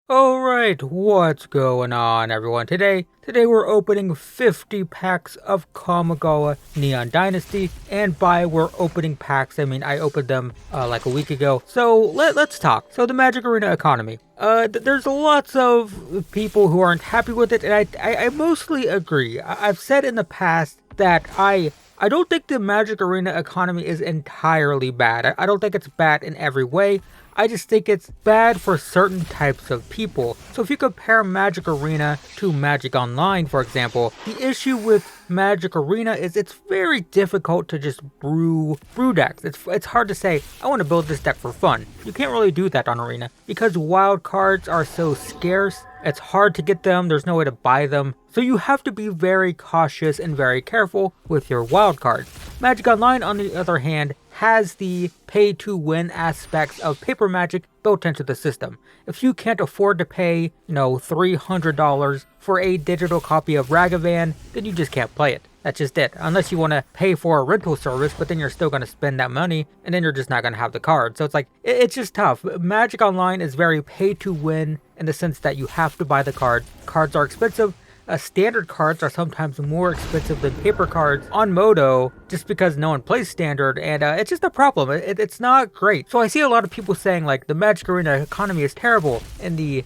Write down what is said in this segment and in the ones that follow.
Alright, what's going on everyone? Today we're opening 50 packs of Kamigawa Neon Dynasty, and by we're opening packs, I mean I opened them like a week ago. So let's talk. So the Magic Arena economy. There's lots of people who aren't happy with it, and I mostly agree. I've said in the past that I don't think the Magic Arena economy is entirely bad. I don't think it's bad in every way. I just think it's bad for certain types of people. So if you compare Magic Arena to Magic Online, for example, the issue with Magic Arena is it's very difficult to just brew decks. It's hard to say, I want to build this deck for fun. You can't really do that on Arena because wild cards are so scarce. It's hard to get them, there's no way to buy them. So you have to be very cautious and very careful with your wild cards. Magic Online, on the other hand, has the pay-to-win aspects of paper Magic built into the system. If you can't afford to pay, $300 for a digital copy of Ragavan, then you just can't play it. That's just it. Unless you want to pay for a rental service, but then you're still going to spend that money, and then you're just not going to have the card. So it's like, it's just tough. Magic Online is very pay-to-win in the sense that you have to buy the card. Cards are expensive. Standard cards are sometimes more expensive than paper cards on Modo just because no one plays standard, and it's just a problem. It's not great. So I see a lot of people saying like the Magic Arena economy is terrible and the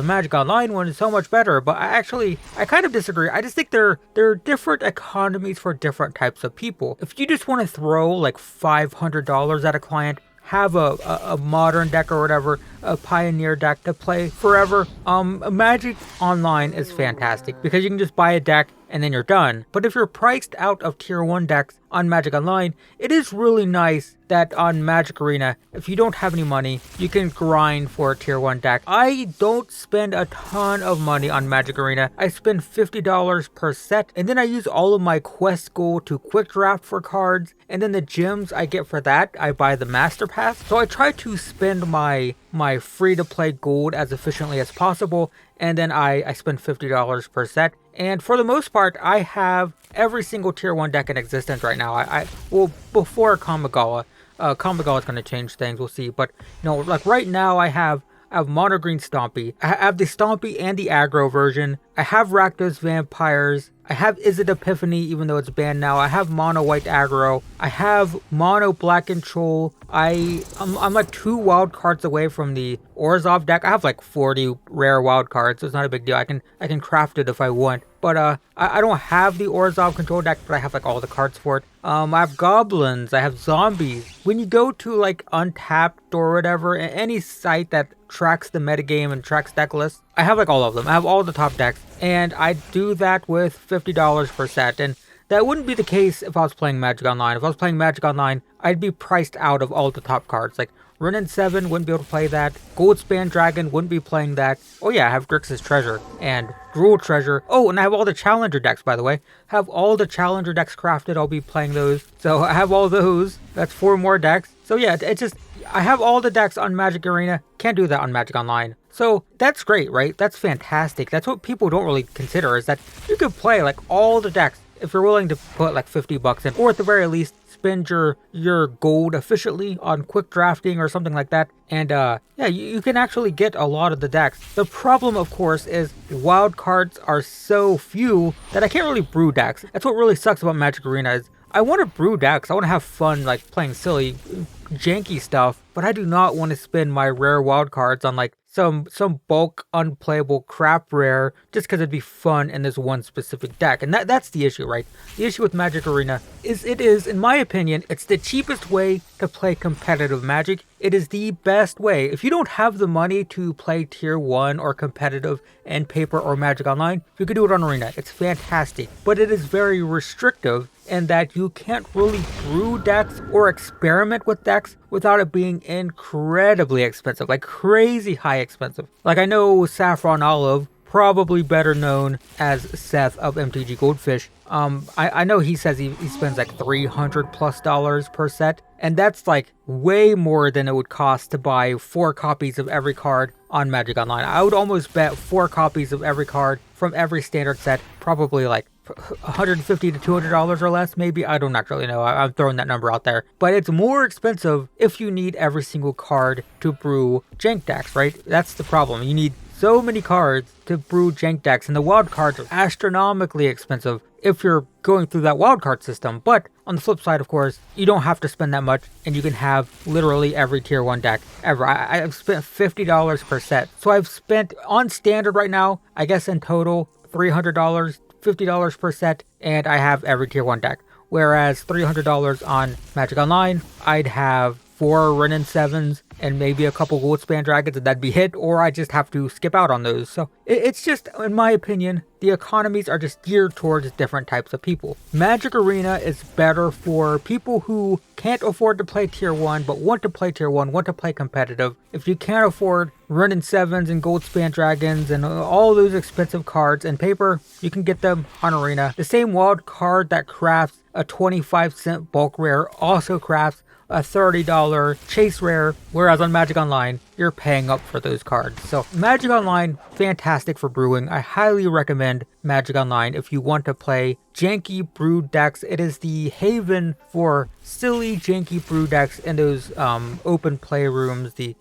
Magic Online one is so much better, but I kind of disagree. I just think there are different economies for different types of people. If you just want to throw like $500 at a client, have a modern deck or whatever, a pioneer deck to play forever, Magic Online is fantastic because you can just buy a deck and then you're done. But if you're priced out of tier 1 decks on Magic Online, it is really nice that on Magic Arena, if you don't have any money, you can grind for a tier 1 deck. I don't spend a ton of money on Magic Arena. I spend $50 per set, and then I use all of my quest gold to quick draft for cards, and then the gems I get for that, I buy the Master Pass. So I try to spend my free-to-play gold as efficiently as possible, and then I spend $50 per set. And for the most part, I have every single tier 1 deck in existence right now. Well, before Kamigawa. Kamigawa is going to change things, we'll see. But, like right now I have Mono Green Stompy. I have the Stompy and the aggro version. I have Rakdos Vampires. I have Izzet Epiphany, even though it's banned now. I have Mono White Aggro. I have Mono Black Control. I'm like 2 wild cards away from the Orzhov deck. I have like 40 rare wild cards, so it's not a big deal. I can craft it if I want. But I don't have the Orzhov control deck, but I have like all the cards for it. I have goblins, I have zombies. When you go to like Untapped or whatever, any site that tracks the metagame and tracks deck lists, I have like all of them. I have all the top decks, and I do that with $50 per set. And that wouldn't be the case if I was playing Magic Online. If I was playing Magic Online, I'd be priced out of all the top cards. Like Renin 7 wouldn't be able to play that. Goldspan Dragon wouldn't be playing that. Oh yeah, I have Grixis Treasure and Drool Treasure. Oh, and I have all the Challenger decks, by the way. Have all the Challenger decks crafted. I'll be playing those. So I have all those. That's 4 more decks. So yeah, it's just, I have all the decks on Magic Arena. Can't do that on Magic Online. So that's great, right? That's fantastic. That's what people don't really consider, is that you could play like all the decks if you're willing to put like $50 in, or at the very least spend your gold efficiently on quick drafting or something like that. And yeah, you can actually get a lot of the decks. The problem, of course, is wild cards are so few that I can't really brew decks. That's what really sucks about Magic Arena, is I want to brew decks. I want to have fun like playing silly, janky stuff, but I do not want to spend my rare wild cards on like some bulk unplayable crap rare just because it'd be fun in this one specific deck. And that's the issue, right? The issue with Magic Arena is it is, in my opinion, it's the cheapest way to play competitive Magic. It is the best way. If you don't have the money to play tier 1 or competitive in paper or Magic Online, you can do it on Arena. It's fantastic, but it is very restrictive in that you can't really brew decks or experiment with decks without it being incredibly expensive, like crazy high expensive. Like I know Saffron Olive, probably better known as Seth of MTG Goldfish, I know he says he spends like $300+ per set, and that's like way more than it would cost to buy 4 copies of every card on Magic Online. I would almost bet 4 copies of every card from every standard set, probably like $150 to $200 or less, maybe. I don't actually know. I'm throwing that number out there. But it's more expensive if you need every single card to brew jank decks, right? That's the problem. You need so many cards to brew jank decks, and the wild cards are astronomically expensive if you're going through that wildcard system. But on the flip side, of course, you don't have to spend that much, and you can have literally every tier 1 deck ever. I've spent $50 per set. So I've spent, on standard right now, I guess in total, $300, $50 per set, and I have every tier 1 deck. Whereas $300 on Magic Online, I'd have 4 Renin 7s and maybe a couple Goldspan Dragons, and that'd be it, or I just have to skip out on those. So it's just, in my opinion, the economies are just geared towards different types of people. Magic Arena is better for people who can't afford to play tier 1 but want to play tier 1, want to play competitive. If you can't afford Renin 7s and Goldspan Dragons and all those expensive cards and paper, you can get them on Arena. The same wild card that crafts a 25-cent bulk rare also crafts a $30 chase rare, whereas on Magic Online, you're paying up for those cards. So Magic Online, fantastic for brewing. I highly recommend Magic Online if you want to play janky brew decks. It is the haven for silly janky brew decks in those open play rooms, the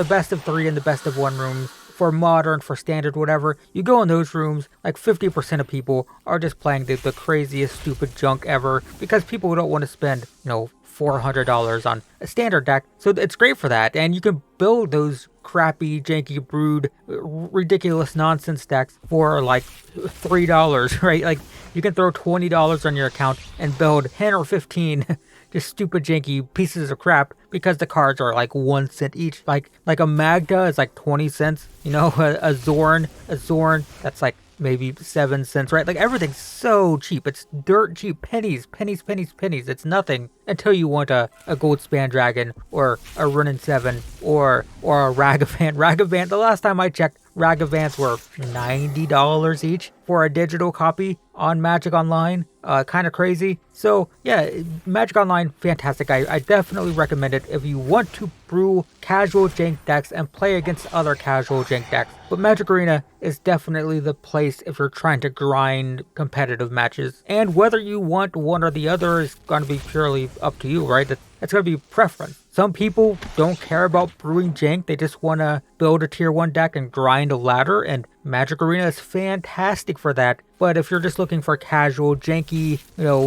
best of 3 and the best of 1 rooms. For modern, for standard, whatever, you go in those rooms, like 50% of people are just playing the craziest stupid junk ever, because people don't want to spend, $400 on a standard deck. So it's great for that, and you can build those crappy, janky, brewed, ridiculous nonsense decks for like $3, right? Like, you can throw $20 on your account and build 10 or 15 just stupid, janky pieces of crap, because the cards are like 1 cent each. Like a Magda is like 20 cents, a Zorn, that's like maybe 7 cents, right? Like, everything's so cheap. It's dirt cheap. Pennies. It's nothing until you want a Goldspan Dragon or a Renin 7 or a Ragavan. Ragavan, the last time I checked, Ragavans were $90 each for a digital copy on Magic Online. Kind of crazy. So yeah, Magic Online, fantastic. I definitely recommend it if you want to brew casual jank decks and play against other casual jank decks. But Magic Arena is definitely the place if you're trying to grind competitive matches. And whether you want one or the other is going to be purely up to you, right? That's going to be preference. Some people don't care about brewing jank. They just want to build a tier 1 deck and grind a ladder, and Magic Arena is fantastic for that. But if you're just looking for casual, janky,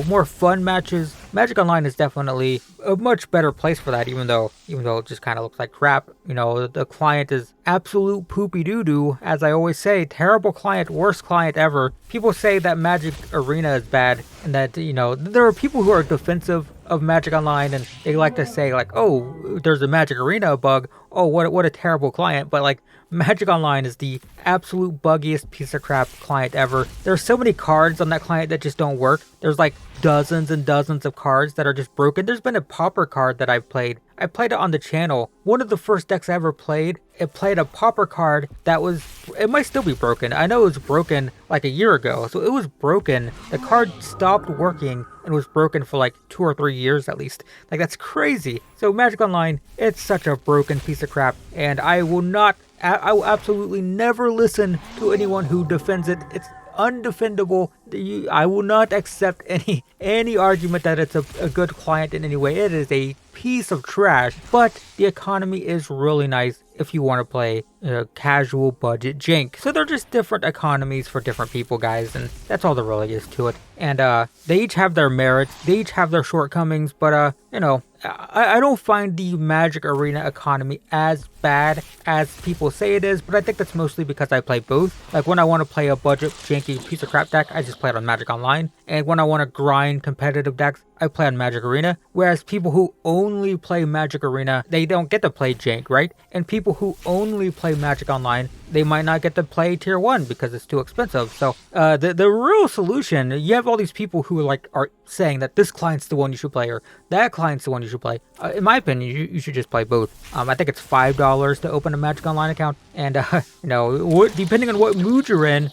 more fun matches, Magic Online is definitely a much better place for that, even though it just kind of looks like crap. The client is absolute poopy doo-doo, as I always say. Terrible client, worst client ever. People say that Magic Arena is bad, and that, there are people who are defensive of Magic Online, and they like to say, like, oh, there's a Magic Arena bug. Oh, what a terrible client. But like, Magic Online is the absolute buggiest piece of crap client ever. There's so many cards on that client that just don't work. There's like dozens and dozens of cards that are just broken. There's been a Pauper card that I've played. I played it on the channel. One of the first decks I ever played, it played a Pauper card that it might still be broken. I know it was broken like a year ago, so it was broken. The card stopped working and was broken for like 2 or 3 years at least. Like, that's crazy. So Magic Online, it's such a broken piece of crap, and I will absolutely never listen to anyone who defends it. It's undefendable. I will not accept any argument that it's a good client in any way. It is a piece of trash, but the economy is really nice if you want to play casual budget jank. So they're just different economies for different people, guys, and that's all there really is to it. And they each have their merits, they each have their shortcomings, but I don't find the Magic Arena economy as bad as people say it is, but I think that's mostly because I play both. Like, when I want to play a budget janky piece of crap deck, I just play it on Magic Online, and when I want to grind competitive decks, I play on Magic Arena. Whereas people who only play Magic Arena, they don't get to play jank, right? And people who only play Magic Online, they might not get to play tier 1 because it's too expensive. So the real solution, you have all these people who are saying that this client's the one you should play, or that client's the one you should play. In my opinion, you should just play both. I think it's $5 to open a Magic Online account, and depending on what mood you're in,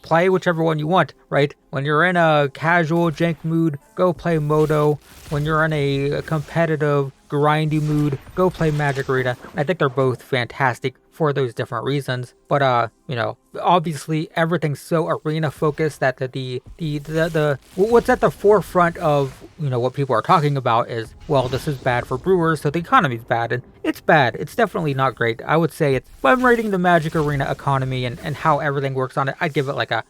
play whichever one you want, right? When you're in a casual jank mood, go play Moto. When you're in a competitive grindy mood, go play Magic Arena. I think they're both fantastic for those different reasons. But you know, obviously everything's so arena focused that the what's at the forefront of, you know, what people are talking about is, well, this is bad for brewers, so the economy's bad, and it's bad. It's definitely not great. I would say it's, if I'm rating the Magic Arena economy and how everything works on it, I'd give it like a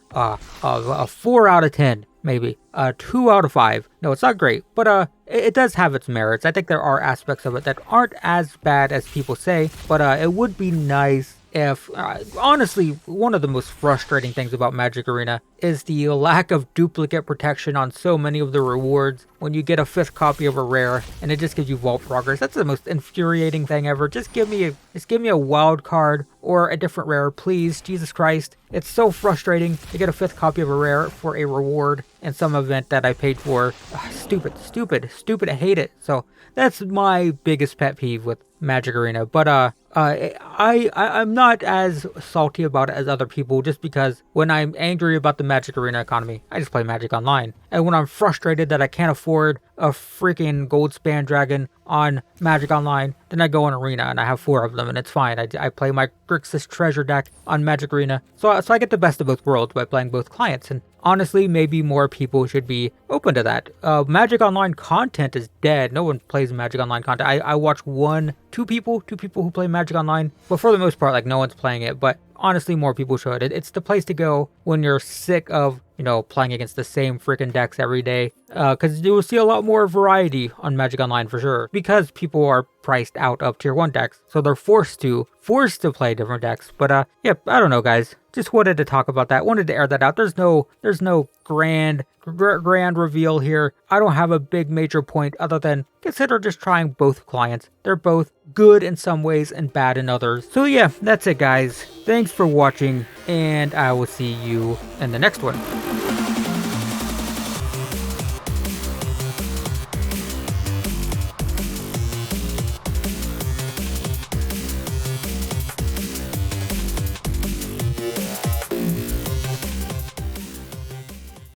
4 out of 10. Maybe 2 out of 5. No, it's not great, but it does have its merits. I think there are aspects of it that aren't as bad as people say, but it would be nice if, honestly, one of the most frustrating things about Magic Arena is the lack of duplicate protection on so many of the rewards. When you get a 5th copy of a rare and it just gives you vault progress, that's the most infuriating thing ever. Just give me a wild card or a different rare, please. Jesus Christ. It's so frustrating to get a 5th copy of a rare for a reward in some event that I paid for. Stupid. I hate it. So that's my biggest pet peeve with Magic Arena. But I'm not as salty about it as other people, just because when I'm angry about the Magic Arena economy, I just play Magic Online. And when I'm frustrated that I can't afford a freaking gold span dragon on Magic Online, then I go on Arena and I have 4 of them and it's fine. I play my Grixis treasure deck on Magic Arena. So I get the best of both worlds by playing both clients. And honestly, maybe more people should be open to that. Magic Online content is dead. No one plays Magic Online content. I watch two people who play Magic Online, but for the most part, like, no one's playing it. But honestly, more people should. It's the place to go when you're sick of, you know, playing against the same freaking decks every day. Because you will see a lot more variety on Magic Online for sure. Because people are priced out of tier 1 decks, so they're forced to play different decks. But yeah, I don't know, guys. Just wanted to talk about that. Wanted to air that out. There's no grand reveal here. I don't have a big major point other than consider just trying both clients. They're both good in some ways and bad in others. So yeah, that's it, guys. Thanks for watching, and I will see you in the next one.